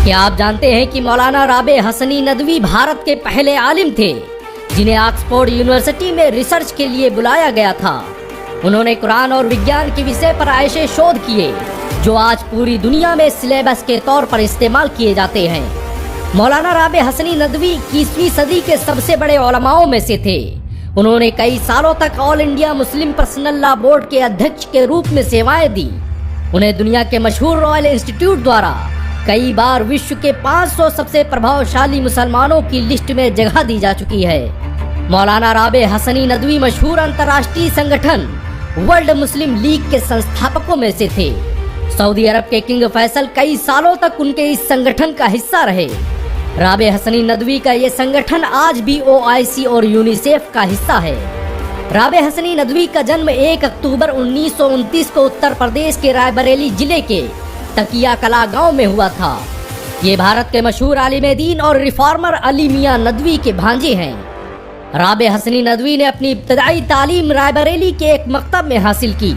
क्या आप जानते हैं कि मौलाना राबे हसनी नदवी भारत के पहले आलिम थे जिन्हें ऑक्सफोर्ड यूनिवर्सिटी में रिसर्च के लिए बुलाया गया था। उन्होंने कुरान और विज्ञान के विषय पर ऐसे शोध किए जो आज पूरी दुनिया में सिलेबस के तौर पर इस्तेमाल किए जाते हैं। मौलाना राबे हसनी नदवी 21वीं सदी के सबसे बड़े उलमाओं में से थे। उन्होंने कई सालों तक all India Muslim personal law board के अध्यक्ष के रूप में सेवाएं दी। उन्हें दुनिया के मशहूर रॉयल इंस्टीट्यूट द्वारा कई बार विश्व के 500 सबसे प्रभावशाली मुसलमानों की लिस्ट में जगह दी जा चुकी है। मौलाना राबे हसनी नदवी मशहूर अंतर्राष्ट्रीय संगठन वर्ल्ड मुस्लिम लीग के संस्थापकों में से थे। सऊदी अरब के किंग फैसल कई सालों तक उनके इस संगठन का हिस्सा रहे। राबे हसनी नदवी का ये संगठन आज भी OIC और यूनिसेफ का हिस्सा है। राबे हसनी नदवी का जन्म 1 अक्टूबर 1929 को उत्तर प्रदेश के रायबरेली जिले के तकिया कला गांव में हुआ था। ये भारत के मशहूर आलिम दीन और रिफॉर्मर अली मियां नदवी के भांजे हैं। राबे हसनी नदवी ने अपनी इब्तदाई तालीम रायबरेली के एक मकतब में हासिल की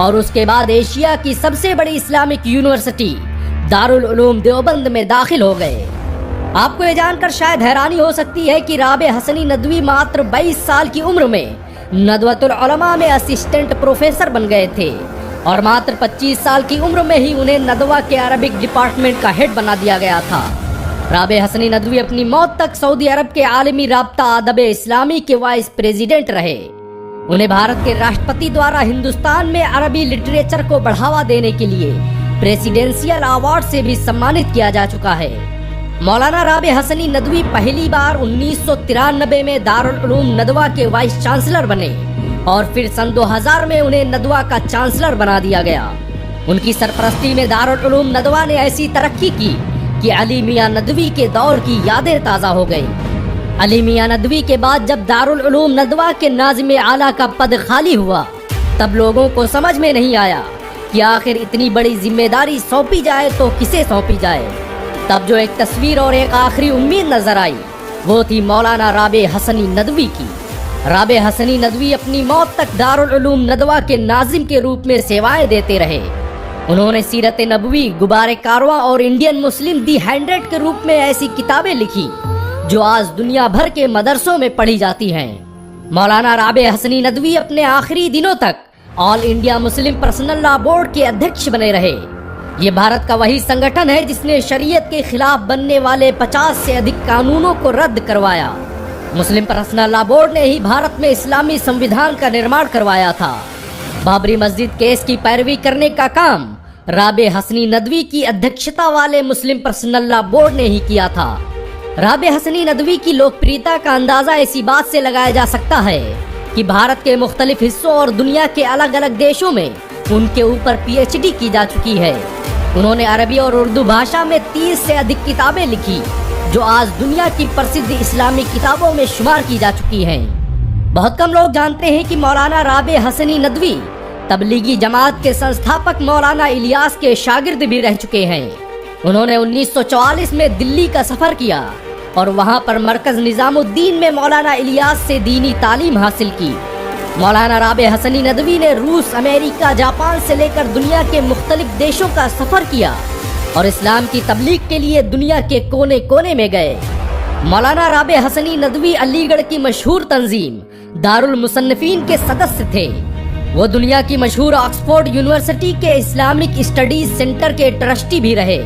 और उसके बाद एशिया की सबसे बड़ी इस्लामिक यूनिवर्सिटी दारुल उलूम देवबंद में दाखिल हो गए। आपको ये जानकर शायद हैरानी हो सकती है कि राबे हसनी नदवी मात्र 22 साल की उम्र में नदवतुल उलमा में असिस्टेंट प्रोफेसर बन गए थे और मात्र 25 साल की उम्र में ही उन्हें नदवा के अरबिक डिपार्टमेंट का हेड बना दिया गया था। राबे हसनी नदवी अपनी मौत तक सऊदी अरब के आलमी राब्ता अदब इस्लामी के वाइस प्रेसिडेंट रहे। उन्हें भारत के राष्ट्रपति द्वारा हिंदुस्तान में अरबी लिटरेचर को बढ़ावा देने के लिए प्रेसिडेंशियल अवार्ड से भी सम्मानित किया जा चुका है। मौलाना राबे हसनी नदवी पहली बार 1993 में दारुल उलूम नदवा के वाइस चांसलर बने और फिर सन 2000 में उन्हें नदवा का चांसलर बना दिया गया। उनकी सरपरस्ती में दारुल उलूम नदवा ने ऐसी तरक्की की कि अली मियां नदवी के दौर की यादें ताज़ा हो गई। अली मियां नदवी के बाद जब दारुल उलूम नदवा के नाज़िम आला का पद खाली हुआ तब लोगों को समझ में नहीं आया कि आखिर इतनी बड़ी जिम्मेदारी सौंपी जाए तो किसे सौंपी जाए। तब जो एक तस्वीर और एक आखिरी उम्मीद नजर आई वो थी मौलाना राबे हसनी नदवी की। राबे हसनी नदवी अपनी मौत तक दारुल उलूम नदवा के नाजिम के रूप में सेवाएं देते रहे। उन्होंने सीरत नबवी, गुबारे कारवां और इंडियन मुस्लिम दी 100 के रूप में ऐसी किताबें लिखी जो आज दुनिया भर के मदरसों में पढ़ी जाती हैं। मौलाना राबे हसनी नदवी अपने आखिरी दिनों तक all India Muslim personal law board के अध्यक्ष बने रहे। ये भारत का वही संगठन है जिसने शरीयत के खिलाफ बनने वाले 50 से अधिक कानूनों को रद्द करवाया। मुस्लिम पर्सनल लॉ बोर्ड ने ही भारत में इस्लामी संविधान का निर्माण करवाया था। बाबरी मस्जिद केस की पैरवी करने का काम राबे हसनी नदवी की अध्यक्षता वाले मुस्लिम पर्सनल लॉ बोर्ड ने ही किया था। राबे हसनी नदवी की लोकप्रियता का अंदाजा इसी बात से लगाया जा सकता है कि भारत के मुख्तलिफ हिस्सों और दुनिया के अलग अलग देशों में उनके ऊपर PhD की जा चुकी है। उन्होंने अरबी और उर्दू भाषा में 30 से अधिक किताबें लिखी जो आज दुनिया की प्रसिद्ध इस्लामी किताबों में शुमार की जा चुकी हैं। बहुत कम लोग जानते हैं कि मौलाना राबे हसनी नदवी तबलीगी जमात के संस्थापक मौलाना इलियास के शागिर्द भी रह चुके हैं। उन्होंने 1944 में दिल्ली का सफर किया और वहां पर मरकज निजामुद्दीन में मौलाना इलियास से दीनी तालीम हासिल की। मौलाना राबे हसनी नदवी ने रूस, अमेरिका, जापान से लेकर दुनिया के मुख्तलिफ देशों का सफर किया और इस्लाम की तबलीग के लिए दुनिया के कोने कोने में गए। मौलाना राबे हसनी नदवी अलीगढ़ की मशहूर तंजीम दारुल मुसन्निफीन के सदस्य थे। वो दुनिया की मशहूर ऑक्सफोर्ड यूनिवर्सिटी के इस्लामिक स्टडीज सेंटर के ट्रस्टी भी रहे।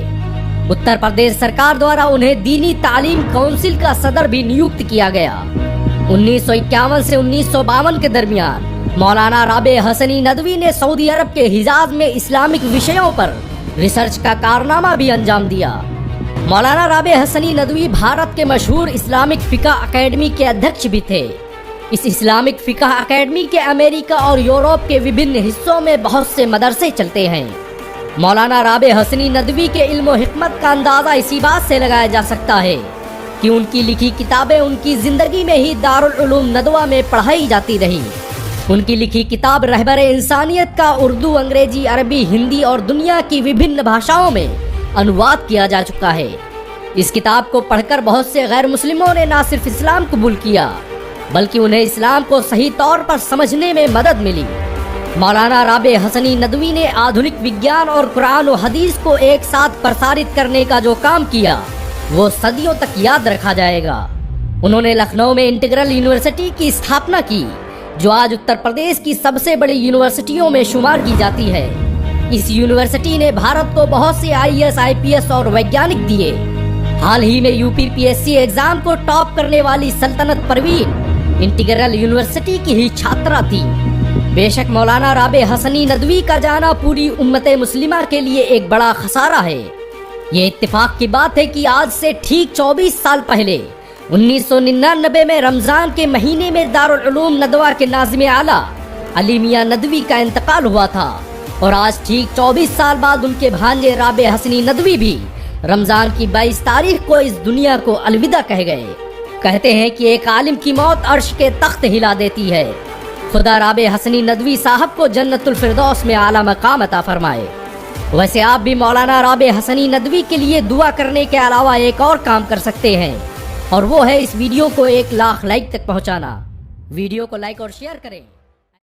उत्तर प्रदेश सरकार द्वारा उन्हें दीनी तालीम काउंसिल का सदर भी नियुक्त किया गया। 1951 से 1952 के दरमियान मौलाना राबे हसनी नदवी ने सऊदी अरब के हिजाज में इस्लामिक विषयों पर रिसर्च का कारनामा भी अंजाम दिया। मौलाना राबे हसनी नदवी भारत के मशहूर इस्लामिक फिका अकेडमी के अध्यक्ष भी थे। इस इस्लामिक फिका अकेडमी के अमेरिका और यूरोप के विभिन्न हिस्सों में बहुत से मदरसे चलते हैं। मौलाना राबे हसनी नदवी के इल्म और हिकमत का अंदाजा इसी बात से लगाया जा सकता है कि उनकी लिखी किताबें उनकी जिंदगी में ही दारुल उलूम नदवा में पढ़ाई जाती रही। उनकी लिखी किताब रहबरे इंसानियत का उर्दू, अंग्रेजी, अरबी, हिंदी और दुनिया की विभिन्न भाषाओं में अनुवाद किया जा चुका है। इस किताब को पढ़कर बहुत से गैर मुस्लिमों ने न सिर्फ इस्लाम कबूल किया बल्कि उन्हें इस्लाम को सही तौर पर समझने में मदद मिली। मौलाना राबे हसनी नदवी ने आधुनिक विज्ञान और कुरान और हदीस को एक साथ प्रसारित करने का जो काम किया वो सदियों तक याद रखा जाएगा। उन्होंने लखनऊ में इंटीग्रल यूनिवर्सिटी की स्थापना की, जो आज उत्तर प्रदेश की सबसे बड़ी यूनिवर्सिटियों में शुमार की जाती है। इस यूनिवर्सिटी ने भारत को बहुत से IAS, IPS और वैज्ञानिक दिए। हाल ही में UPPSC एग्जाम को टॉप करने वाली सल्तनत परवीन इंटीग्रल यूनिवर्सिटी की ही छात्रा थी। बेशक मौलाना राबे हसनी नदवी का जाना पूरी उम्मते मुस्लिमा के लिए एक बड़ा खसारा है। ये इत्तेफाक की बात है कि आज से ठीक 24 साल पहले 1999 में रमजान के महीने में दारुल उलूम नदवा के नाज़िम आला अली मियां नदवी का इंतकाल हुआ था और आज ठीक 24 साल बाद उनके भांजे राबे हसनी नदवी भी रमजान की 22 तारीख को इस दुनिया को अलविदा कह गए। कहते हैं कि एक आलिम की मौत अर्श के तख्त हिला देती है। खुदा राबे हसनी नदवी साहब को जन्नतुल फिरदौस में आला मकाम अता फरमाए। वैसे आप भी मौलाना राबे हसनी नदवी के लिए दुआ करने के अलावा एक और काम कर सकते हैं, और वो है इस वीडियो को 1 लाख लाइक तक पहुंचाना। वीडियो को लाइक और शेयर करें।